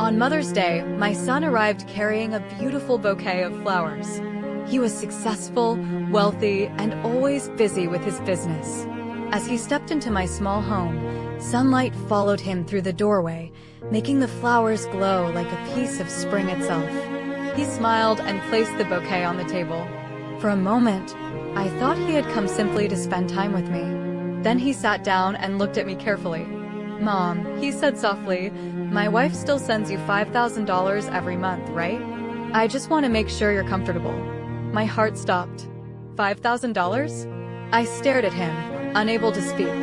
On Mother's Day, my son arrived carrying a beautiful bouquet of flowers. He was successful, wealthy, and always busy with his business. As he stepped into my small home, sunlight followed him through the doorway, making the flowers glow like a piece of spring itself. He smiled and placed the bouquet on the table. For a moment, I thought he had come simply to spend time with me. Then he sat down and looked at me carefully. "Mom," he said softly, "my wife still sends you $5,000 every month, right? I just want to make sure you're comfortable." My heart stopped. $5,000? I stared at him, unable to speak.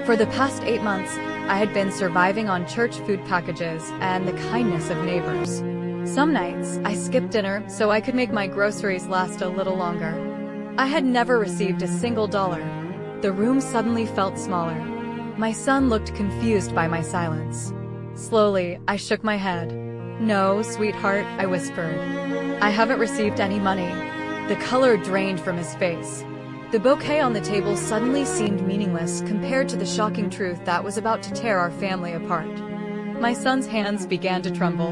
For the past 8 months, I had been surviving on church food packages and the kindness of neighbors. Some nights, I skipped dinner so I could make my groceries last a little longer. I had never received a single dollar. The room suddenly felt smaller. My son looked confused by my silence. Slowly, I shook my head. "No, sweetheart," I whispered. "I haven't received any money." The color drained from his face. The bouquet on the table suddenly seemed meaningless compared to the shocking truth that was about to tear our family apart. My son's hands began to tremble.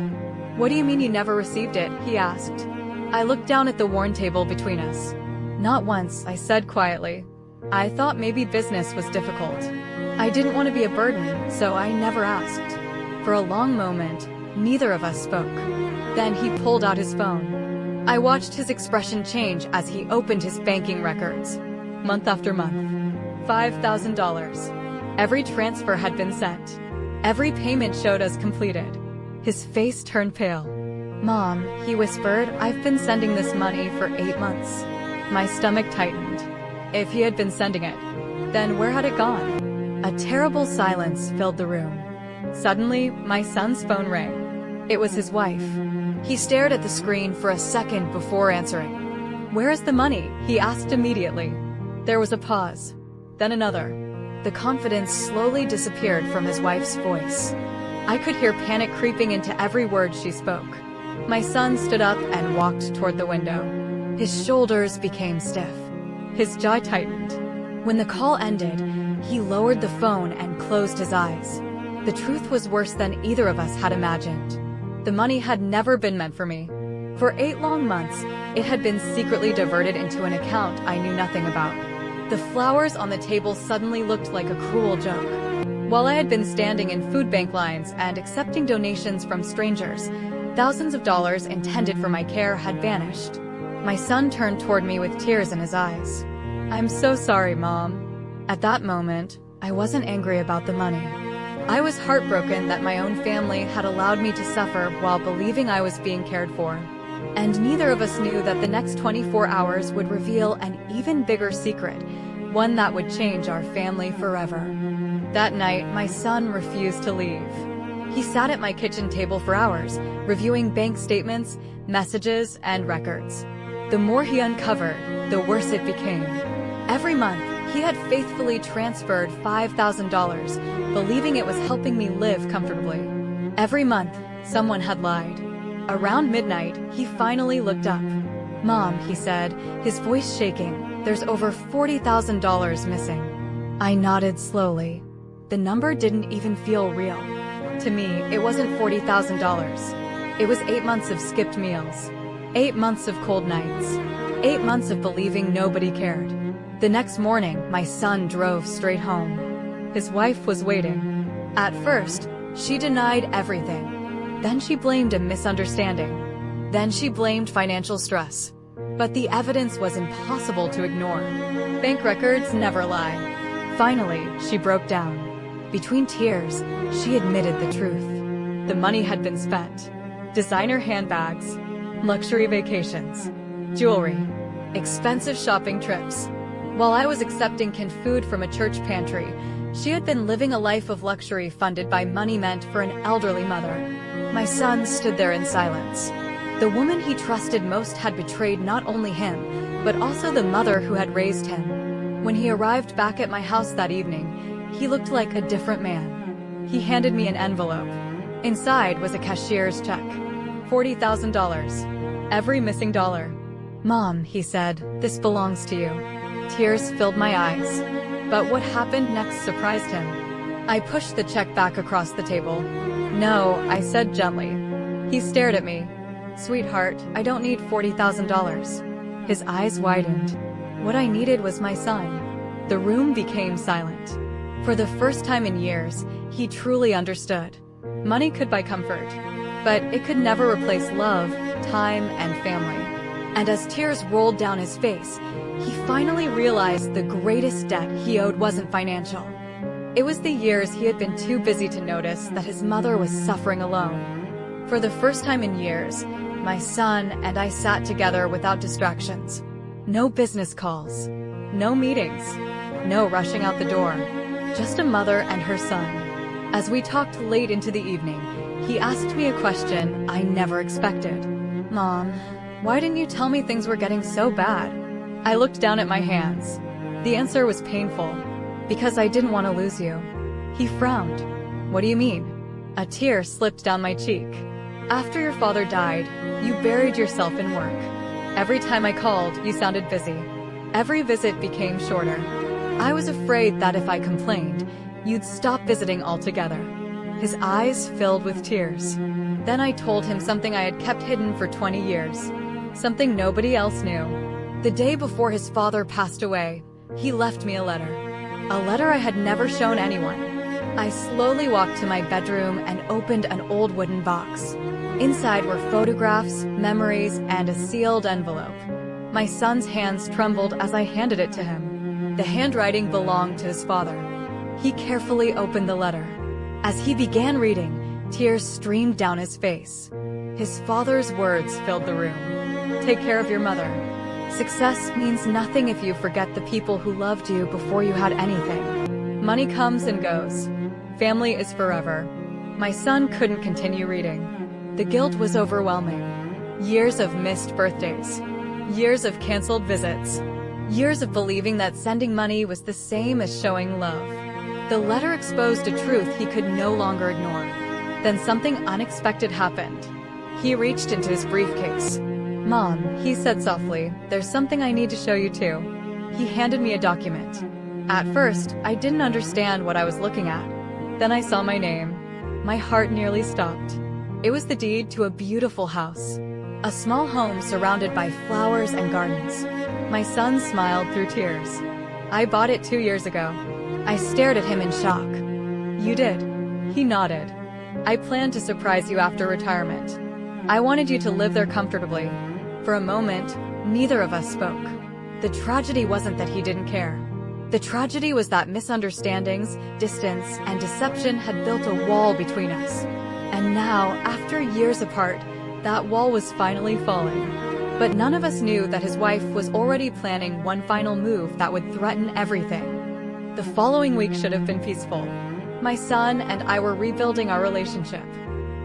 "What do you mean you never received it?" he asked. I looked down at the worn table between us. "Not once," I said quietly. "I thought maybe business was difficult. I didn't want to be a burden, so I never asked." For a long moment, neither of us spoke. Then he pulled out his phone. I watched his expression change as he opened his banking records. Month after month. $5,000. Every transfer had been sent. Every payment showed as completed. His face turned pale. "Mom," he whispered, "I've been sending this money for 8 months. My stomach tightened. If he had been sending it, then where had it gone? A terrible silence filled the room. Suddenly, my son's phone rang. It was his wife. He stared at the screen for a second before answering. "Where is the money?" he asked immediately. There was a pause. Then another. The confidence slowly disappeared from his wife's voice. I could hear panic creeping into every word she spoke. My son stood up and walked toward the window. His shoulders became stiff. His jaw tightened. When the call ended, he lowered the phone and closed his eyes. The truth was worse than either of us had imagined. The money had never been meant for me. For 8 long months, it had been secretly diverted into an account I knew nothing about. The flowers on the table suddenly looked like a cruel joke. While I had been standing in food bank lines and accepting donations from strangers, thousands of dollars intended for my care had vanished. My son turned toward me with tears in his eyes. "I'm so sorry, Mom." At that moment, I wasn't angry about the money. I was heartbroken that my own family had allowed me to suffer while believing I was being cared for. And neither of us knew that the next 24 hours would reveal an even bigger secret, one that would change our family forever. That night, my son refused to leave. He sat at my kitchen table for hours, reviewing bank statements, messages, and records. The more he uncovered, the worse it became. Every month, he had faithfully transferred $5,000, believing it was helping me live comfortably. Every month, someone had lied. Around midnight, he finally looked up. "Mom," he said, his voice shaking, "there's over $40,000 missing." I nodded slowly. The number didn't even feel real. To me, it wasn't $40,000. It was 8 months of skipped meals. 8 months of cold nights. 8 months of believing nobody cared. The next morning, my son drove straight home. His wife was waiting. At first, she denied everything. Then she blamed a misunderstanding. Then she blamed financial stress. But the evidence was impossible to ignore. Bank records never lie. Finally, she broke down. Between tears, she admitted the truth. The money had been spent. Designer handbags, luxury vacations, jewelry, expensive shopping trips. While I was accepting canned food from a church pantry, she had been living a life of luxury funded by money meant for an elderly mother. My son stood there in silence. The woman he trusted most had betrayed not only him, but also the mother who had raised him. When he arrived back at my house that evening, he looked like a different man. He handed me an envelope. Inside was a cashier's check. $40,000. Every missing dollar. "Mom," he said, "this belongs to you." Tears filled my eyes. But what happened next surprised him. I pushed the check back across the table. "No," I said gently. He stared at me. Sweetheart, I don't need $40,000. His eyes widened. What I needed was my son. The room became silent. For the first time in years, he truly understood. Money could buy comfort, but it could never replace love, time, and family. And as tears rolled down his face, he finally realized the greatest debt he owed wasn't financial. It was the years he had been too busy to notice that his mother was suffering alone. For the first time in years, my son and I sat together without distractions. No business calls, no meetings, no rushing out the door, just a mother and her son. As we talked late into the evening, he asked me a question I never expected. Mom, why didn't you tell me things were getting so bad? I looked down at my hands. The answer was painful. Because I didn't want to lose you. He frowned. What do you mean? A tear slipped down my cheek. After your father died, you buried yourself in work. Every time I called, you sounded busy. Every visit became shorter. I was afraid that if I complained, you'd stop visiting altogether. His eyes filled with tears. Then I told him something I had kept hidden for 20 years. Something nobody else knew. The day before his father passed away, he left me a letter. A letter I had never shown anyone. I slowly walked to my bedroom and opened an old wooden box. Inside were photographs, memories, and a sealed envelope. My son's hands trembled as I handed it to him. The handwriting belonged to his father. He carefully opened the letter. As he began reading, tears streamed down his face. His father's words filled the room. Take care of your mother. Success means nothing if you forget the people who loved you before you had anything. Money comes and goes. Family is forever. My son couldn't continue reading. The guilt was overwhelming. Years of missed birthdays. Years of canceled visits. Years of believing that sending money was the same as showing love. The letter exposed a truth he could no longer ignore. Then something unexpected happened. He reached into his briefcase. Mom, he said softly, there's something I need to show you too. He handed me a document. At first, I didn't understand what I was looking at. Then I saw my name. My heart nearly stopped. It was the deed to a beautiful house. A small home surrounded by flowers and gardens. My son smiled through tears. I bought it 2 years ago. I stared at him in shock. You did? He nodded. I planned to surprise you after retirement. I wanted you to live there comfortably. For a moment, neither of us spoke. The tragedy wasn't that he didn't care. The tragedy was that misunderstandings, distance, and deception had built a wall between us. And now, after years apart, that wall was finally falling. But none of us knew that his wife was already planning one final move that would threaten everything. The following week should have been peaceful. My son and I were rebuilding our relationship.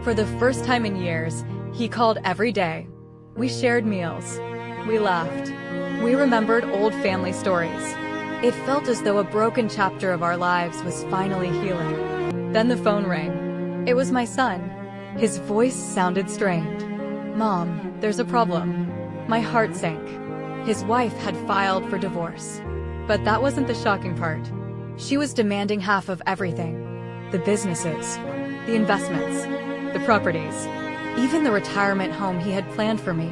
For the first time in years, he called every day. We shared meals. We laughed. We remembered old family stories. It felt as though a broken chapter of our lives was finally healing. Then the phone rang. It was my son. His voice sounded strained. Mom, there's a problem. My heart sank. His wife had filed for divorce. But that wasn't the shocking part. She was demanding half of everything. The businesses, the investments, the properties, even the retirement home he had planned for me.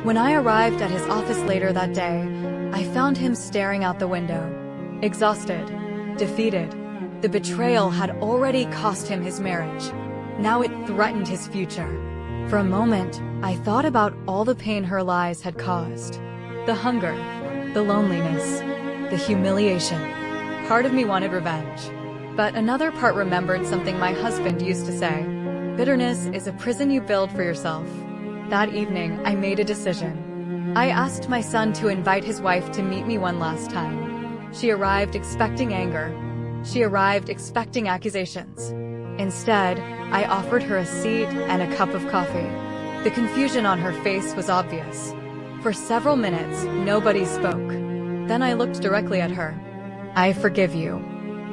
When I arrived at his office later that day, I found him staring out the window. Exhausted, defeated. The betrayal had already cost him his marriage. Now it threatened his future. For a moment, I thought about all the pain her lies had caused. The hunger, the loneliness, the humiliation. Part of me wanted revenge. But another part remembered something my husband used to say. Bitterness is a prison you build for yourself. That evening, I made a decision. I asked my son to invite his wife to meet me one last time. She arrived expecting anger. She arrived expecting accusations. Instead, I offered her a seat and a cup of coffee. The confusion on her face was obvious. For several minutes, nobody spoke. Then I looked directly at her. I forgive you.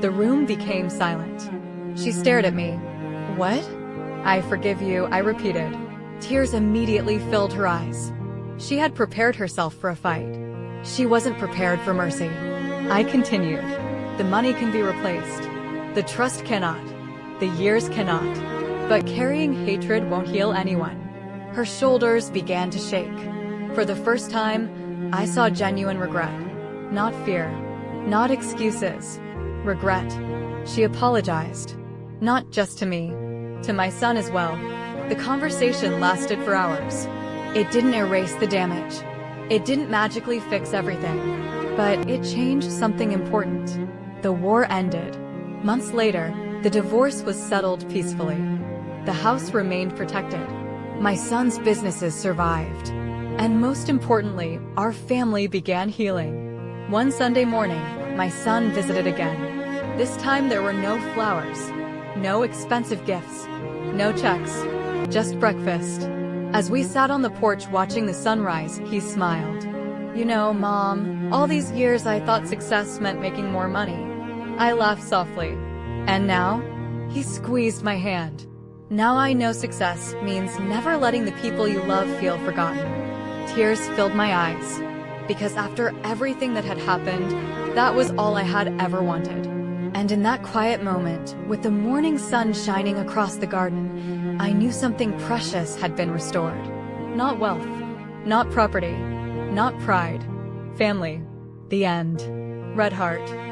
The room became silent. She stared at me. What? I forgive you, I repeated. Tears immediately filled her eyes. She had prepared herself for a fight. She wasn't prepared for mercy. I continued. The money can be replaced. The trust cannot. The years cannot. But carrying hatred won't heal anyone. Her shoulders began to shake. For the first time, I saw genuine regret. Not fear. Not excuses. Regret. She apologized. Not just to me. To my son as well. The conversation lasted for hours. It didn't erase the damage. It didn't magically fix everything. But it changed something important. The war ended. Months later, the divorce was settled peacefully. The house remained protected. My son's businesses survived. And most importantly, our family began healing. One Sunday morning, my son visited again. This time there were no flowers, no expensive gifts, no checks, just breakfast. As we sat on the porch watching the sunrise, he smiled. You know, Mom, all these years I thought success meant making more money. I laughed softly. And now? He squeezed my hand. Now I know success means never letting the people you love feel forgotten. Tears filled my eyes. Because after everything that had happened, that was all I had ever wanted. And in that quiet moment, with the morning sun shining across the garden, I knew something precious had been restored. Not wealth, not property, not pride. Family. The end. Red Heart.